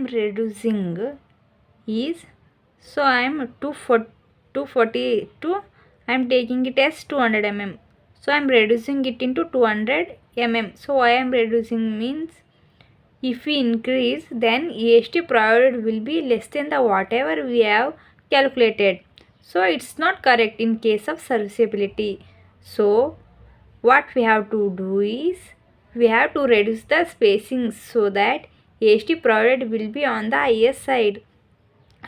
am reducing is, so I am 242, I am taking it as 200 mm. So I am reducing it into 200 mm. So why I am reducing means, if we increase, then EST provided will be less than the whatever we have calculated. So it's not correct in case of serviceability. So what we have to do is, we have to reduce the spacing so that EST provided will be on the higher side.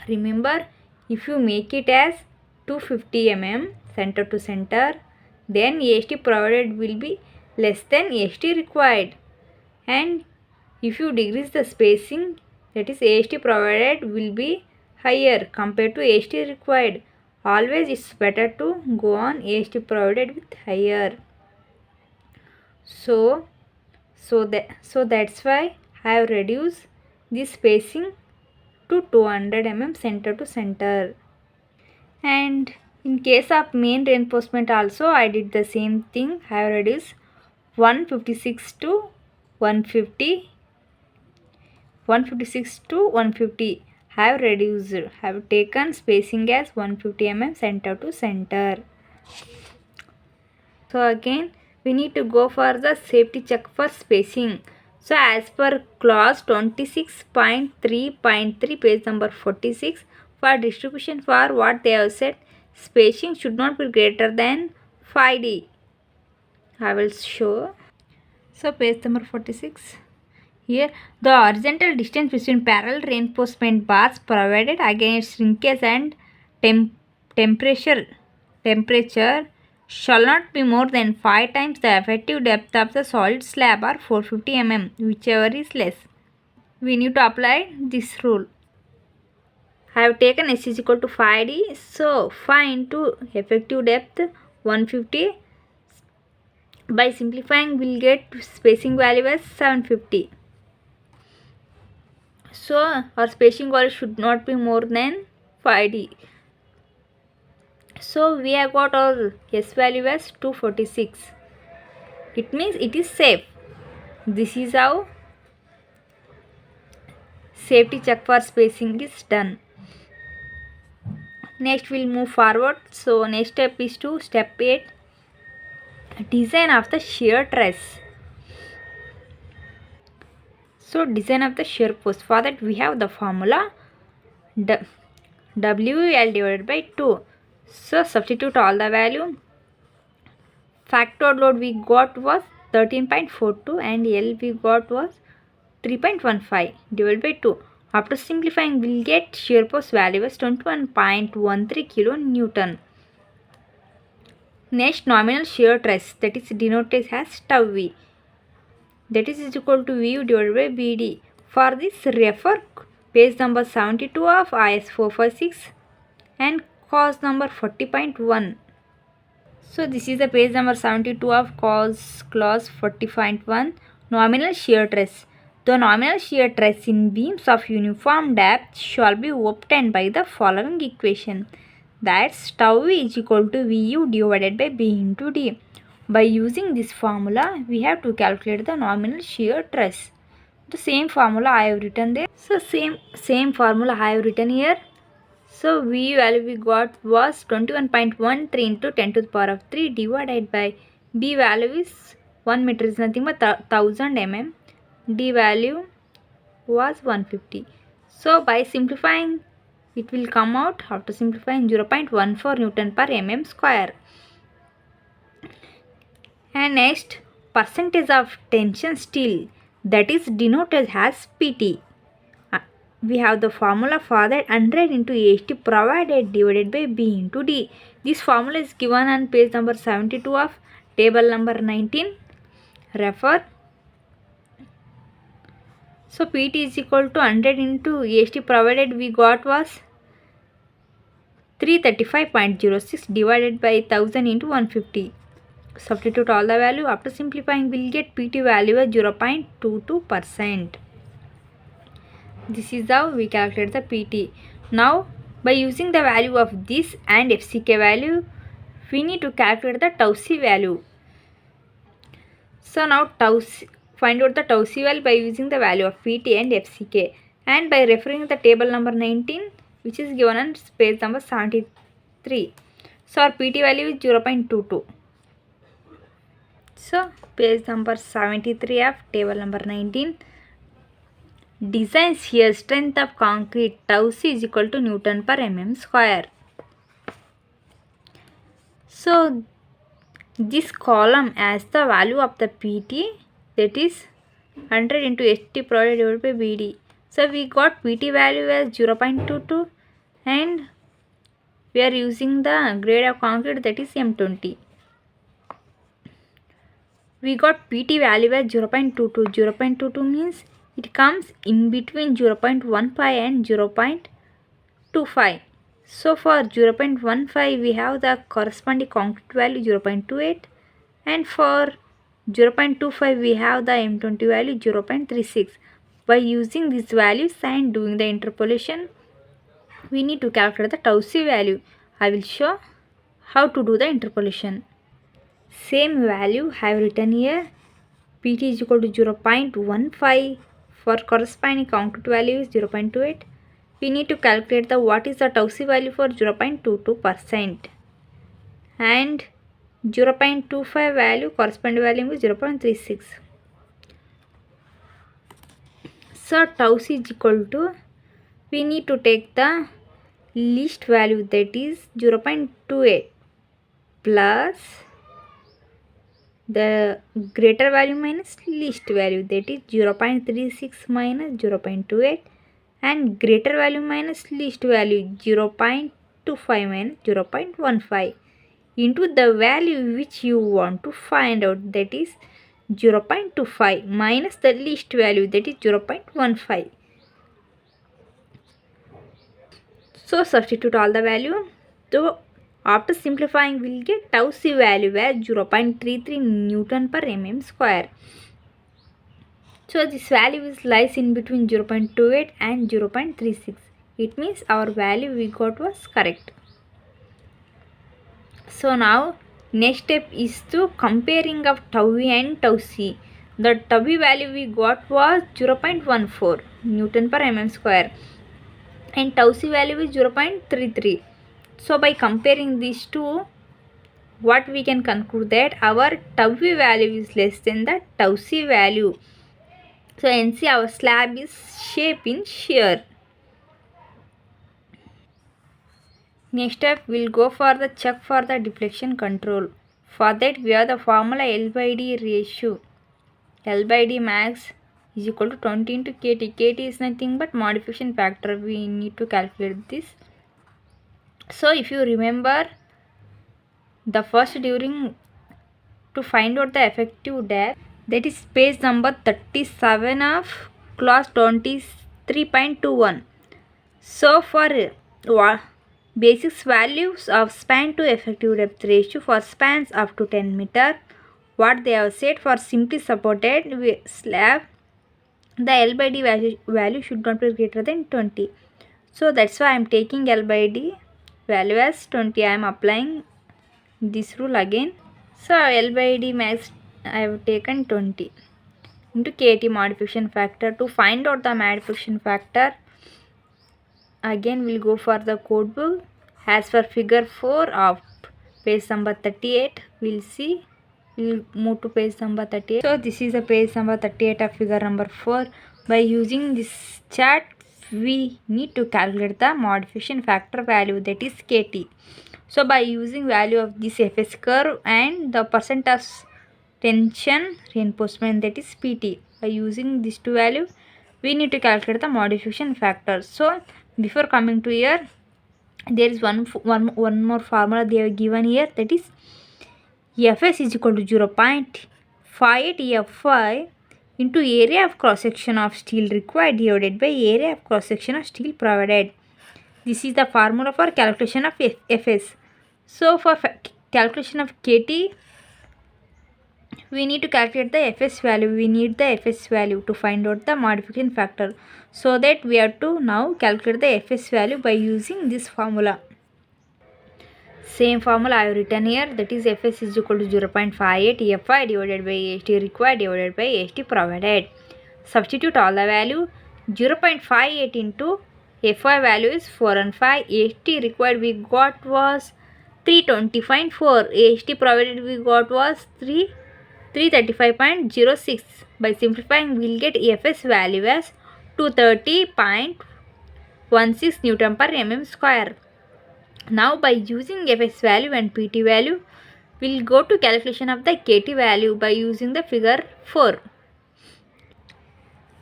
Remember, if you make it as 250 mm center to center, then EST provided will be less than EST required. And if you decrease the spacing, that is AST provided will be higher compared to AST required. Always it's better to go on AST provided with higher. So that's why I have reduced the spacing to 200 mm center to center. And in case of main reinforcement also I did the same thing. I have reduced 156 to 150. 156 to 150 have reduced, have taken spacing as 150 mm center to center. So again we need to go for the safety check for spacing. So as per clause 26.3.3 page number 46, for distribution for what they have said, spacing should not be greater than 5D. I will show. So page number 46. Here, the horizontal distance between parallel reinforcement bars provided against shrinkage and temperature shall not be more than 5 times the effective depth of the solid slab or 450 mm, whichever is less. We need to apply this rule. I have taken S is equal to 5D, so 5 into effective depth 150. By simplifying, we'll get spacing value as 750. So our spacing value should not be more than 5D. So we have got our S value as 246. It means it is safe. This is how safety check for spacing is done. Next we'll move forward. So next step is to step 8, design of the shear truss. So design of the shear post. For that we have the formula WL divided by 2. So substitute all the value. Factor load we got was 13.42 and L we got was 3.15 divided by 2. After simplifying, we'll get shear post value as 21.13 kN. Next, nominal shear stress, that is denoted as tau V, that is equal to VU divided by BD. For this, refer page number 72 of IS 456 and cos number 40.1. So this is the page number 72 of clause 40.1, nominal shear stress. The nominal shear stress in beams of uniform depth shall be obtained by the following equation. That's tau V is equal to VU divided by B into D. By using this formula, we have to calculate the nominal shear stress. The same formula I have written there. So same formula I have written here. So V value we got was 21.13 into 10 to the power of 3 divided by B value is 1 meter is nothing but 1000 mm. D value was 150. So by simplifying, it will come out, after simplifying, 0.14 Newton per mm square. And next, percentage of tension steel, that is denoted as PT. We have the formula for that, 100 into AST provided divided by B into D. This formula is given on page number 72 of table number 19. Refer. So PT is equal to 100 into AST provided we got was 335.06 divided by 1000 into 150. Substitute all the value. After simplifying, we'll get PT value as 0.22%. This is how we calculate the PT. Now, by using the value of this and FCK value, we need to calculate the tau C value. So now find out the tau C value by using the value of PT and FCK. and by referring the table number 19 which is given on page number 73. So our PT value is 0.22. So page number 73 of table number 19. Design shear strength of concrete tau c is equal to Newton per mm square. So this column as the value of the PT, that is 100 into ST divided by BD. So we got PT value as 0.22 and we are using the grade of concrete, that is M20. We got PT value as 0.22. 0.22 means it comes in between 0.15 and 0.25. So for 0.15 we have the corresponding concrete value 0.28 and for 0.25 we have the M20 value 0.36. By using these values and doing the interpolation, we need to calculate the tau c value. I will show how to do the interpolation. Same value I have written here. PT is equal to 0.15. For corresponding concrete value is 0.28. We need to calculate the what is the tau c value for 0.22% and 0.25 value corresponding value is 0.36. So tau c is equal to, we need to take the least value, that is 0.28 plus the greater value minus least value, that is 0.36 minus 0.28 and greater value minus least value 0.25 minus 0.15 into the value which you want to find out, that is 0.25 minus the least value, that is 0.15. So substitute all the value. So after simplifying we will get tau c value as 0.33 Newton per mm square. So this value lies in between 0.28 and 0.36. It means our value we got was correct. So now next step is to comparing of tau e and tau c. The tau e value we got was 0.14 Newton per mm square and tau c value is 0.33. So by comparing these two, what we can conclude that our tau e value is less than the tau c value. So hence our slab is shape in shear. Next step we'll go for the check for the deflection control. For that we have the formula L by D ratio. L by D max is equal to 20 into KT. KT is nothing but modification factor. We need to calculate this. So if you remember, the first during to find out the effective depth, that is page number 37 of class 23.21. So for basic values of span to effective depth ratio for spans up to 10 meter, what they have said, for simply supported slab the L by D value should not be greater than 20. So that's why I am taking L by D value as 20. I am applying this rule again. So L by D max I have taken 20 into KT modification factor. To find out the modification factor, again we'll go for the code book. As for figure 4 of page number 38, we'll see. We'll move to page number 38. So this is the page number 38 of figure number 4. By using this chart, we need to calculate the modification factor value, that is KT. So by using value of this FS curve and the percent of tension reinforcement, that is PT, by using these two values we need to calculate the modification factor. So before coming to here, there is one more formula they have given here, that is Fs is equal to 0.58 Fi into area of cross section of steel required divided by area of cross section of steel provided. This is the formula for calculation of Fs. So for calculation of KT, we need to calculate the Fs value. We need the Fs value to find out the modification factor. So that we have to now calculate the Fs value by using this formula. Same formula I have written here, that is Fs is equal to 0.58 Fi divided by St required divided by St provided. Substitute all the value. 0.58 into Fy value is 4 and 5. AST required we got was 320.4. AST provided we got was 335.06. By simplifying, we'll get Fs value as 230.16 Newton per mm square. Now by using Fs value and Pt value, we'll go to calculation of the Kt value by using the figure 4.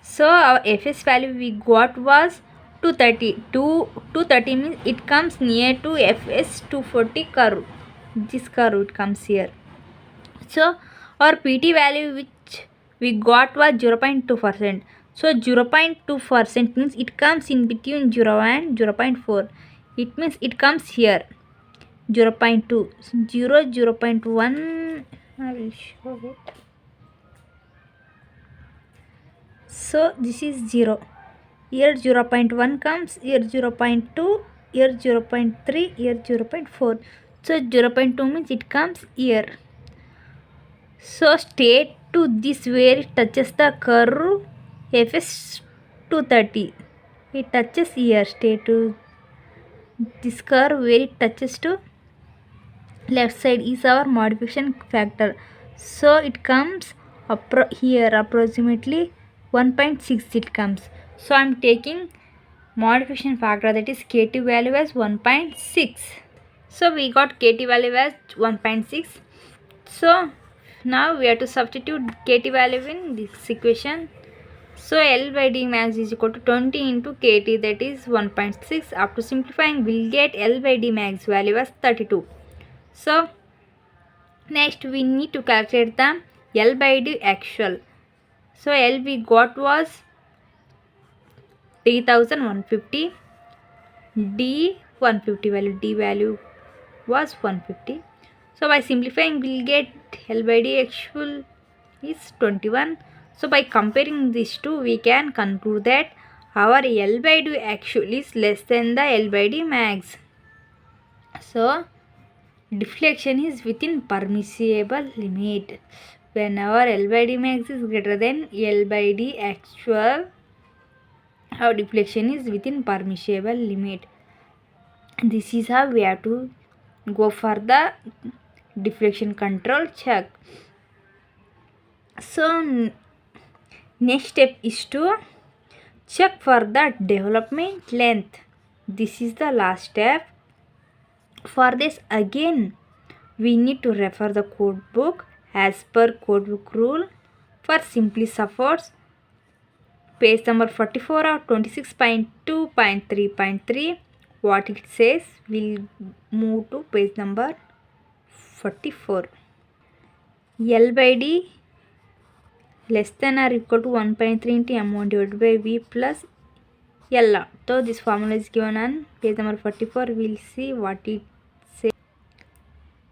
So our Fs value we got was 230. 230 means it comes near to Fs 240 curve. This curve it comes here. So our Pt value which we got was 0.2%. So 0.2% means it comes in between 0 and 0.4. It means it comes here. 0.2, 0.1, I will show it. So this is 0. Here 0.1 comes, here 0.2, here 0.3, here 0.4. So 0.2 means it comes here. So stay to this where it touches the curve Fs 230. It touches here. Stay to this curve where it touches to left side is our modification factor. So it comes here approximately 1.6 it comes. So I am taking modification factor, that is Kt value as 1.6. So we got Kt value as 1.6. So now we have to substitute Kt value in this equation. So L by D max is equal to 20 into Kt, that is 1.6. After simplifying, we'll get L by D max value as 32. So next we need to calculate the L by D actual. So L we got was 3150. D 150 value. D value was 150. So by simplifying, we'll get L by D actual is 21. So by comparing these two, we can conclude that our L by D actual is less than the L by D max. So deflection is within permissible limit. When our L by D max is greater than L by D actual, our deflection is within permissible limit. This is how we have to go for the deflection control check. So next step is to check for the development length. This is the last step. For this again we need to refer the code book as per code book rule. For simply supports, page number 44 of 26.2.3.3, what it says, we'll move to page number 44. L by D less than or equal to 1.3 into M1 divided by V plus L naught. So this formula is given on page number 44. We'll see what it says.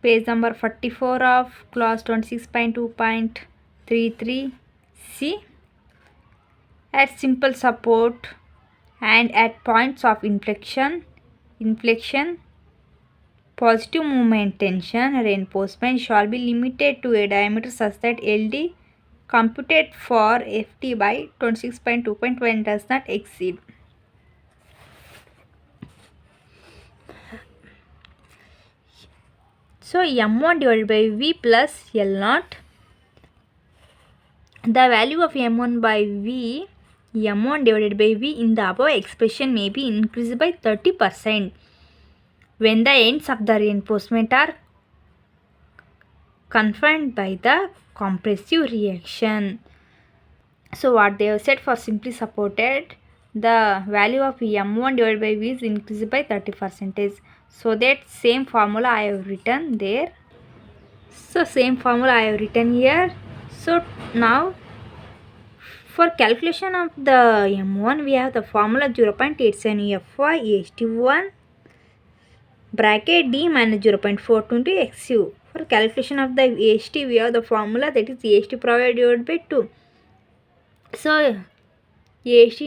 Page number 44 of clause 26.2.33. See, at simple support and at points of inflection, positive movement tension reinforcement shall be limited to a diameter such that LD computed for FT by 26.2.1 does not exceed. So M1 divided by V plus L naught. The value of M1 by V, M1 divided by V in the above expression may be increased by 30% when the ends of the reinforcement are confined by the compressive reaction. So what they have said, for simply supported, the value of M1 divided by V is increased by 30%. So that same formula I have written there. So same formula I have written here. So now for calculation of the M1, we have the formula 0.87 Fy AST1 bracket D minus 0.42 into XU. For calculation of the AST, we have the formula, that is AST provided divided by 2. So AST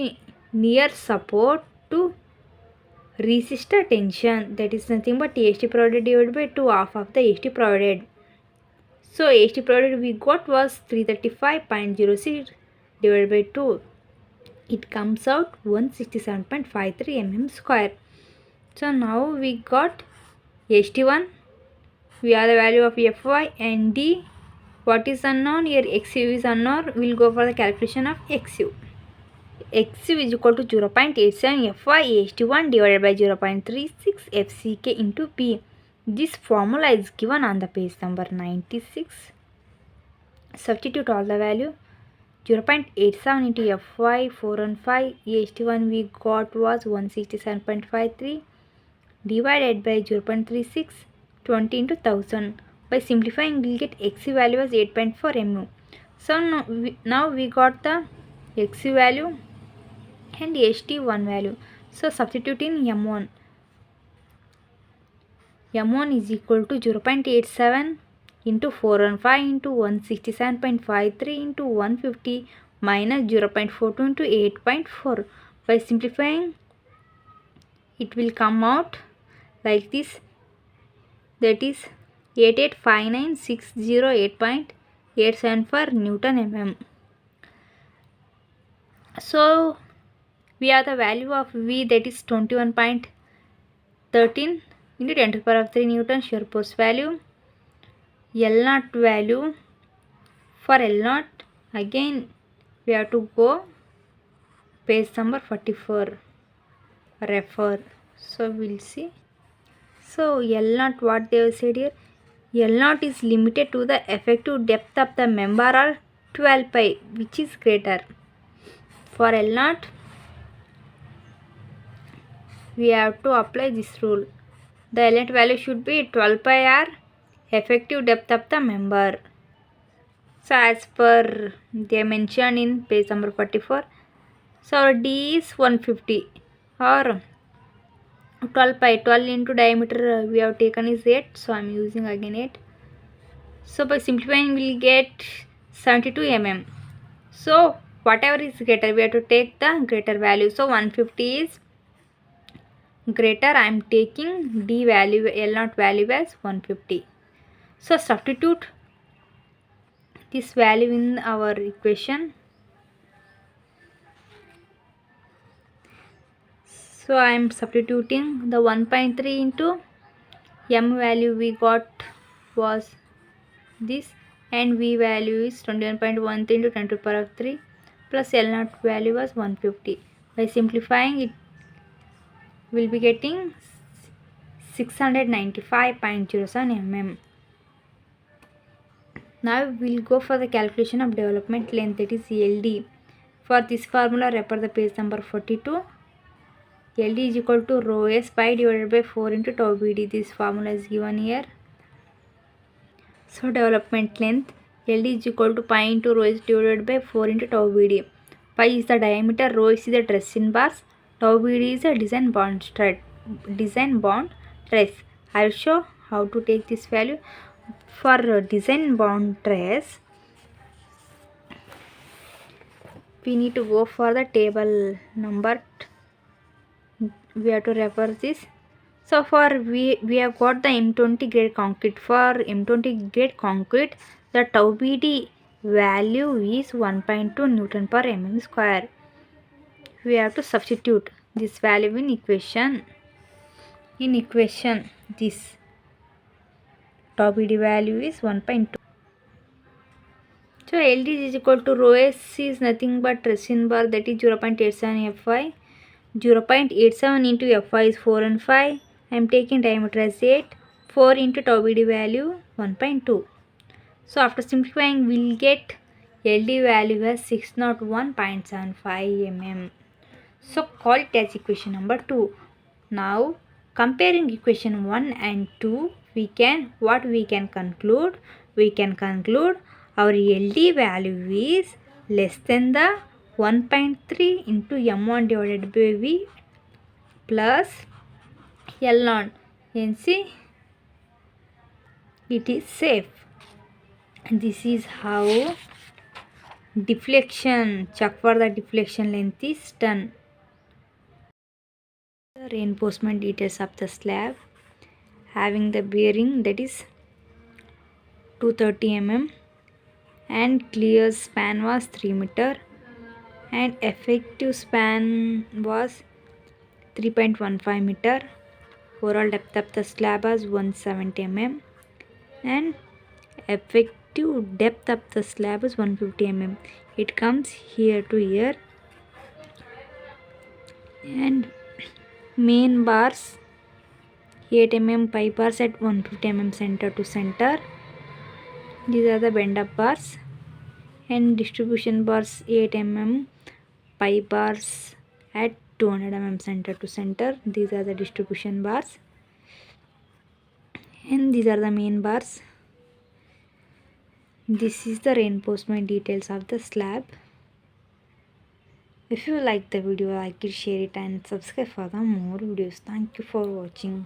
near support to resistor tension, that is nothing but AST provided divided by 2, half of the AST provided. So AST provided we got was 335.06 divided by 2. it comes out 167.53 mm square. So now we got ST1, we have the value of Fy, and D. What is unknown? Here XU is unknown. We'll go for the calculation of XU. XU is equal to 0.87 Fy ST1 divided by 0.36 FCK into P. This formula is given on the page number 96. Substitute all the value. 0.87 into Fy 415 ST1 we got was 167.53 divided by 0.36 20 into 1000. By simplifying we'll get XU value as 8.4 mu. So now we got the XU value and ST1 value. So substitute in M1. M1 is equal to 0.87 into 415 into 167.53 into 150 minus 0.42 into 8.4. By simplifying it will come out like this, that is 8859,608.87 Newton mm. So we have the value of V, that is 21.13 into 10 to the power of 3 Newton shear force value. L0 value, for L0 again we have to go page number 44, refer. So we'll see. So L0, what they have said here, L0 is limited to the effective depth of the member or 12 pi, which is greater. For L0 we have to apply this rule. The L0 value should be 12 pi or effective depth of the member. So as per they mentioned in page number 44, so our D is 150 or 12 pi. 12 into diameter we have taken is 8, so I am using again 8. So by simplifying we will get 72 mm. So whatever is greater, we have to take the greater value. So 150 is greater, I am taking D value, L0 value as 150. So substitute this value in our equation. So I am substituting the 1.3 into M value we got was this, and V value is 21.13 into 10 to the power of 3 plus L0 value was 150. By simplifying it will be getting 695.07 mm. Now we will go for the calculation of development length, that is LD. For this formula refer the page number 42. LD is equal to rho S pi divided by 4 into tau BD. This formula is given here. So development length LD is equal to pi into rho S divided by 4 into tau BD. Pi is the diameter, rho S is the stress in bars, tau BD is the design bond stress. I will show how to take this value. For design bond stress we need to go for the table number. We have to refer this. So for we have got the M20 grade concrete. For M20 grade concrete the tau BD value is 1.2 Newton per mm square. We have to substitute this value in equation. In equation this tau BD value is 1.2. So LD is equal to rho S is nothing but resin bar, that is 0.87 Fy. 0.87 into Fy is 4 and 5. I am taking diameter as 8. 4 into tau BD value 1.2. So after simplifying we will get LD value as 601.75 mm. So call it as equation number 2. Now comparing equation 1 and 2, we can conclude? We can conclude our LD value is less than the 1.3 into M1 divided by V plus L0. And see, it is safe. And this is how deflection, check for the deflection length is done. The reinforcement details of the slab, having the bearing, that is 230 mm, and clear span was 3 meter, and effective span was 3.15 meter. Overall depth of the slab was 170 mm and effective depth of the slab is 150 mm. It comes here to here and main bars 8 mm pipe bars at 150 mm center to center. These are the bend up bars and distribution bars 8 mm pipe bars at 200 mm center to center. These are the distribution bars and these are the main bars. This is the reinforcement details of the slab. If you like the video, like it, share it and subscribe for the more videos. Thank you for watching.